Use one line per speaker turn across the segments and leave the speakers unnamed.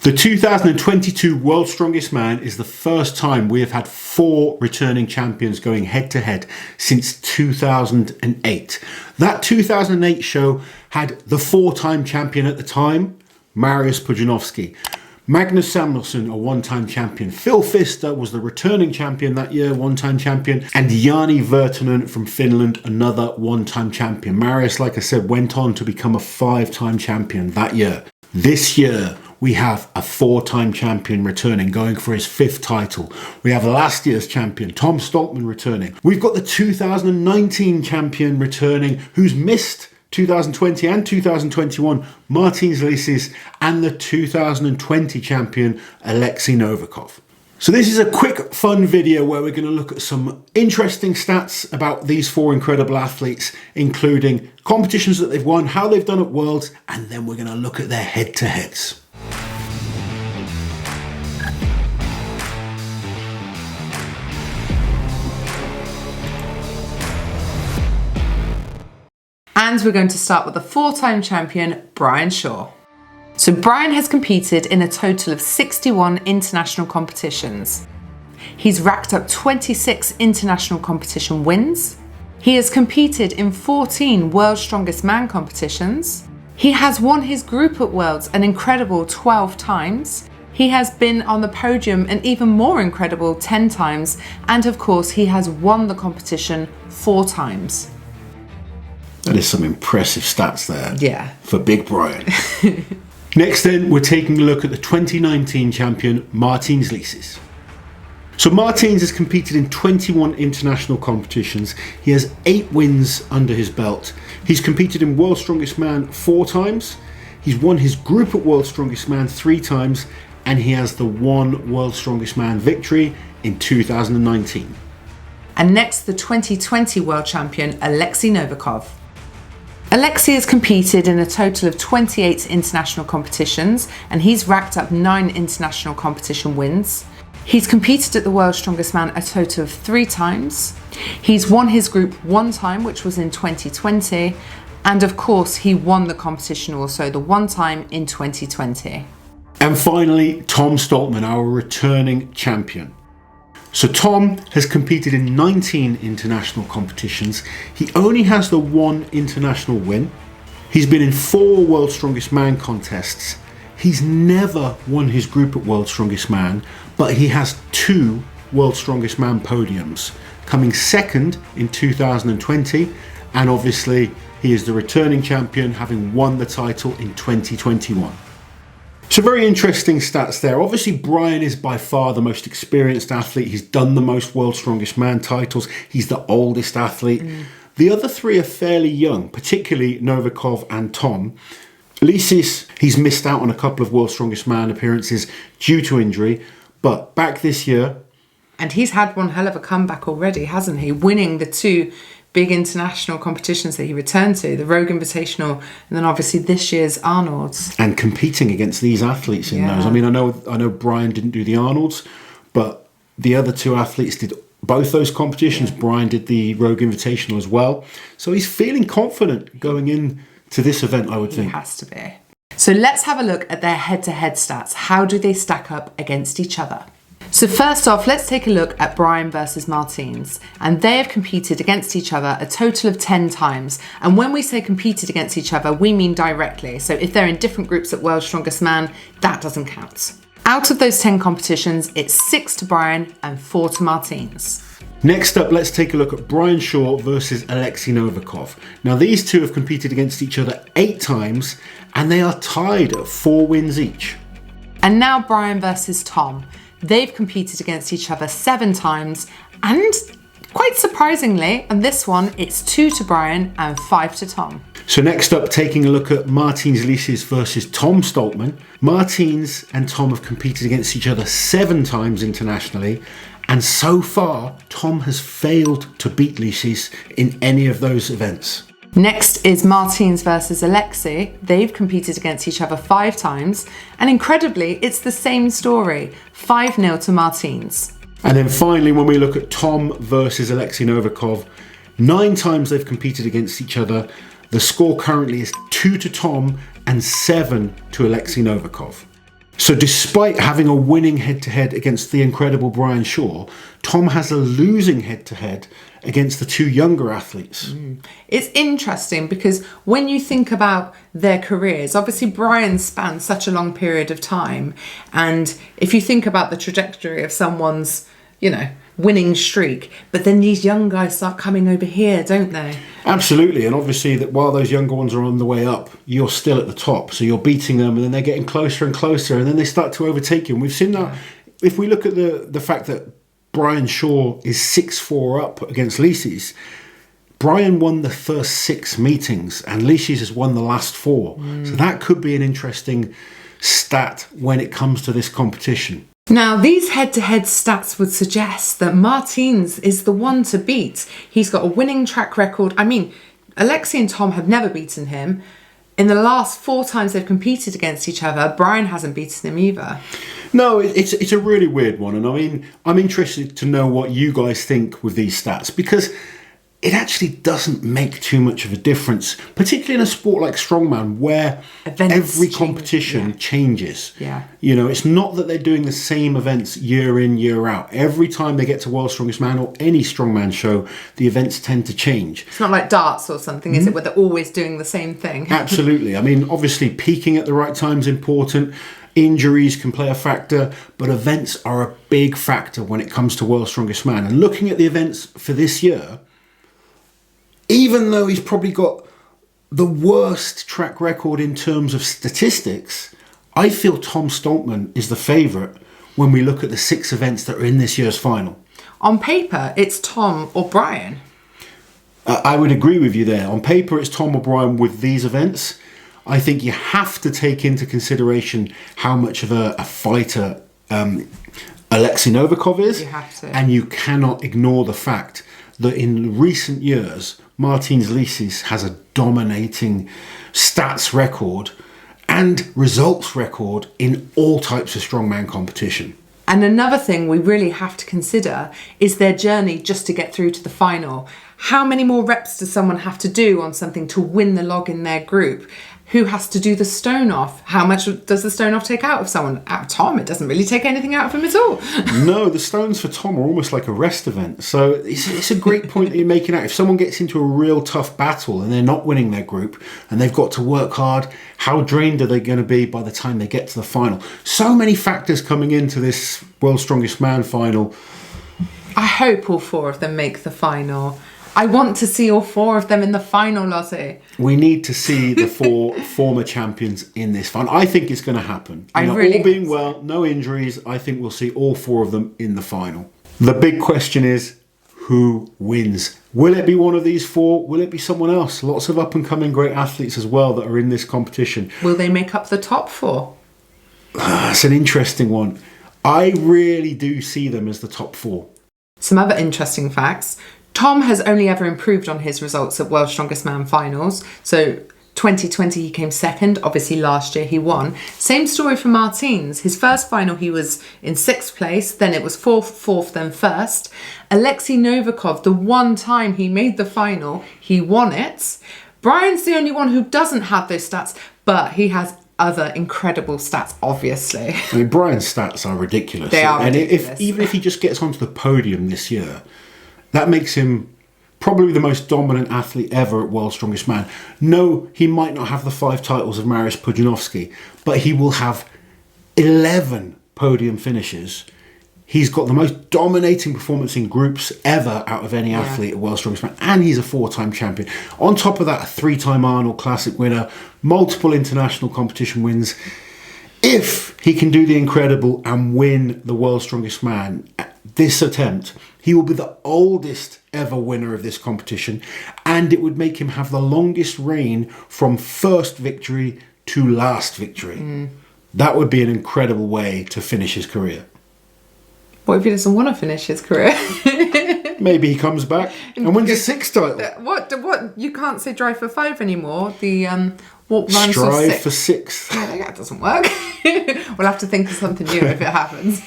The 2022 World's Strongest Man is the first time we have had 4 returning champions going head to head since 2008. That 2008 show had the 4-time champion at the time, Mariusz Pudzianowski. Magnus Samuelsson, a 1-time champion. Phil Fister was the returning champion that year, 1-time champion. And Jani Virtanen from Finland, another 1-time champion. Mariusz, like I said, went on to become a 5-time champion that year. This year, we have a 4-time champion returning, going for his 5th title. We have last year's champion, Tom Stoltman, returning. We've got the 2019 champion returning, who's missed 2020 and 2021, Martinez Licis, and the 2020 champion, Alexi Novikov. So this is a quick, fun video where we're going to look at some interesting stats about these 4 incredible athletes, including competitions that they've won, how they've done at Worlds, and then we're going to look at their head-to-heads.
And we're going to start with the 4-time champion, Brian Shaw. So Brian has competed in a total of 61 international competitions. He's racked up 26 international competition wins. He has competed in 14 World's Strongest Man competitions. He has won his group at Worlds an incredible 12 times. He has been on the podium an even more incredible 10 times. And of course, he has won the competition 4 times.
That is some impressive stats there.
Yeah.
For Big Brian. Next then, we're taking a look at the 2019 champion, Martinez Licis. So Martinez has competed in 21 international competitions. He has 8 wins under his belt. He's competed in World's Strongest Man 4 times. He's won his group at World's Strongest Man 3 times. And he has the 1 World's Strongest Man victory in 2019.
And next, the 2020 world champion, Alexi Novikov. Alexi has competed in a total of 28 international competitions, and he's racked up 9 international competition wins. He's competed at the World's Strongest Man a total of 3 times. He's won his group 1 time, which was in 2020. And of course, he won the competition also, the 1 time in 2020.
And finally, Tom Stoltman, our returning champion. So Tom has competed in 19 international competitions. He only has the 1 international win. He's been in 4 World's Strongest Man contests. He's never won his group at World's Strongest Man, but he has 2 World's Strongest Man podiums, coming 2nd in 2020, and obviously he is the returning champion, having won the title in 2021. So very interesting stats there. Obviously, Brian is by far the most experienced athlete. He's done the most World's Strongest Man titles. He's the oldest athlete. The other 3 are fairly young, particularly Novakov and Tom. Licis, he's missed out on a couple of World's Strongest Man appearances due to injury, but back this year.
And he's had one hell of a comeback already, hasn't he? Winning the 2 big international competitions that he returned to, the Rogue Invitational, and then obviously this year's Arnold's.
And competing against these athletes in those. I mean, I know Brian didn't do the Arnold's, but the other 2 athletes did both those competitions. Brian did the Rogue Invitational as well. So he's feeling confident going into this event, I would think.
He has to be. So let's have a look at their head-to-head stats. How do they stack up against each other? So first off, let's take a look at Brian versus Martinez. And they have competed against each other a total of 10 times. And when we say competed against each other, we mean directly. So if they're in different groups at World's Strongest Man, that doesn't count. Out of those 10 competitions, it's 6 to Brian and 4 to Martinez.
Next up, let's take a look at Brian Shaw versus Alexi Novikov. Now, these 2 have competed against each other 8 times, and they are tied at 4 wins each.
And now Brian versus Tom. They've competed against each other 7 times, and quite surprisingly, on this one, it's 2 to Brian and 5 to Tom.
So next up, taking a look at Martinez Licis versus Tom Stoltman. Martinez and Tom have competed against each other 7 times internationally, and so far, Tom has failed to beat Licis in any of those events.
Next is Martinez versus Alexey. They've competed against each other 5 times, and incredibly, it's the same story, 5-0 to Martinez.
And then finally, when we look at Tom versus Alexi Novikov, 9 times they've competed against each other. The score currently is 2 to Tom and 7 to Alexi Novikov. So despite having a winning head-to-head against the incredible Brian Shaw, Tom has a losing head-to-head against the two younger athletes.
It's interesting because when you think about their careers, obviously Brian spans such a long period of time. And if you think about the trajectory of someone's, winning streak, but then these young guys start coming over here, don't they?
Absolutely. And obviously that while those younger ones are on the way up, you're still at the top. So you're beating them and then they're getting closer and closer and then they start to overtake you. And we've seen that if we look at the fact that Brian Shaw is 6'4" up against Licis. Brian won the first 6 meetings and Licis has won the last 4. So that could be an interesting stat when it comes to this competition.
Now, these head-to-head stats would suggest that Martinez is the one to beat. He's got a winning track record. I mean, Alexi and Tom have never beaten him. In the last 4 times they've competed against each other, Brian hasn't beaten him either.
No, it's a really weird one. And I mean, I'm interested to know what you guys think with these stats because it actually doesn't make too much of a difference, particularly in a sport like Strongman where every competition changes.
Yeah.
It's not that they're doing the same events year in, year out. Every time they get to World's Strongest Man or any Strongman show, the events tend to change.
It's not like darts or something, is it, where they're always doing the same thing?
Absolutely. I mean, obviously peaking at the right time is important. Injuries can play a factor, but events are a big factor when it comes to World's Strongest Man. And looking at the events for this year, even though he's probably got the worst track record in terms of statistics, I feel Tom Stoltman is the favourite when we look at the 6 events that are in this year's final.
On paper, it's Tom or Brian.
I would agree with you there. On paper, it's Tom or Brian with these events. I think you have to take into consideration how much of a fighter Alexi Novikov is.
You have to.
And you cannot ignore the fact that in recent years, Martinez Licis has a dominating stats record and results record in all types of strongman competition.
And another thing we really have to consider is their journey just to get through to the final. How many more reps does someone have to do on something to win the log in their group? Who has to do the stone off? How much does the stone off take out of someone? Out of Tom, it doesn't really take anything out of him at all.
No, the stones for Tom are almost like a rest event. So it's a great point that you're making out. If someone gets into a real tough battle and they're not winning their group and they've got to work hard, how drained are they going to be by the time they get to the final? So many factors coming into this World's Strongest Man final.
I hope all 4 of them make the final. I want to see all 4 of them in the final, Lottie.
We need to see the 4 former champions in this final. I think it's going to happen. All being well, no injuries, I think we'll see all 4 of them in the final. The big question is, who wins? Will it be one of these 4? Will it be someone else? Lots of up-and-coming great athletes as well that are in this competition.
Will they make up the top 4?
That's an interesting one. I really do see them as the top 4.
Some other interesting facts. Tom has only ever improved on his results at World's Strongest Man finals. So 2020 he came second. Obviously last year he won. Same story for Martinez. His first final he was in 6th place. Then it was 4th, then 1st. Alexi Novikov, the one time he made the final, he won it. Brian's the only one who doesn't have those stats, but he has other incredible stats, obviously.
I mean, Brian's stats are ridiculous.
They are ridiculous.
And even if he just gets onto the podium this year, that makes him probably the most dominant athlete ever at World's Strongest Man. No, he might not have the 5 titles of Mariusz Pudzianowski, but he will have 11 podium finishes. He's got the most dominating performance in groups ever out of any athlete at World's Strongest Man, and he's a 4-time champion. On top of that, a 3-time Arnold Classic winner, multiple international competition wins. If he can do the incredible and win the World's Strongest Man at this attempt, he will be the oldest ever winner of this competition, and it would make him have the longest reign from first victory to last victory. That would be an incredible way to finish his career.
What if he doesn't want to finish his career?
Maybe he comes back and wins a 6th title.
What? You can't say drive for 5 anymore. The what runs
strive
for
6.
Yeah, that doesn't work. We'll have to think of something new if it happens.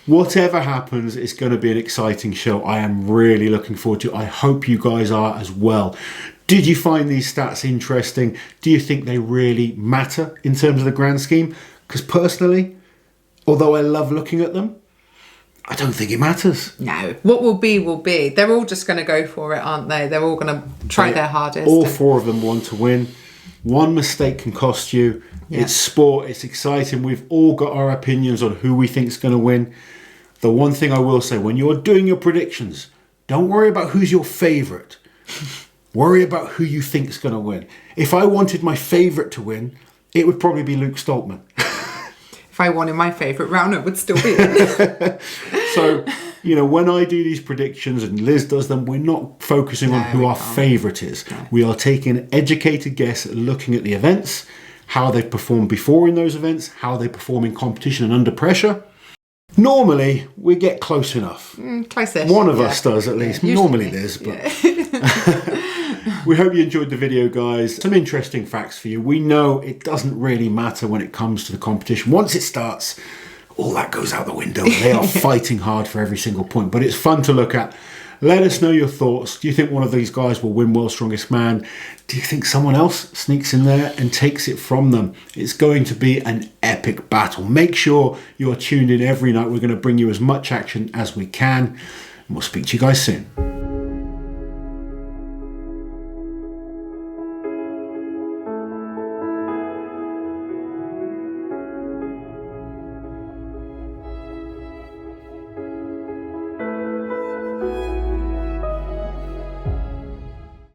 Whatever happens, it's going to be an exciting show. I am really looking forward to it. I hope you guys are as well. Did you find these stats interesting? Do you think they really matter in terms of the grand scheme? Because personally, although I love looking at them, I don't think it matters.
No. What will be, will be. They're all just going to go for it, aren't they? They're all going to try their hardest.
All four of them want to win. One mistake can cost you. Yeah. It's sport. It's exciting. We've all got our opinions on who we think is going to win. The one thing I will say, when you're doing your predictions, don't worry about who's your favourite. Worry about who you think is going to win. If I wanted my favourite to win, it would probably be Luke Stoltman.
If I wanted my favourite round, it would still be it.
So, when I do these predictions and Liz does them, we're not focusing on who our favourite is. No. We are taking an educated guess at looking at the events, how they've performed before in those events, how they perform in competition and under pressure. Normally, we get close enough.
Close-ish.
One of us does, at least. Normally Liz, but... We hope you enjoyed the video, guys. Some interesting facts for you. We know it doesn't really matter when it comes to the competition. Once it starts, all that goes out the window. They are fighting hard for every single point, but it's fun to look at. Let us know your thoughts. Do you think one of these guys will win World's Strongest Man? Do you think someone else sneaks in there and takes it from them? It's going to be an epic battle. Make sure you're tuned in every night. We're going to bring you as much action as we can. And we'll speak to you guys soon.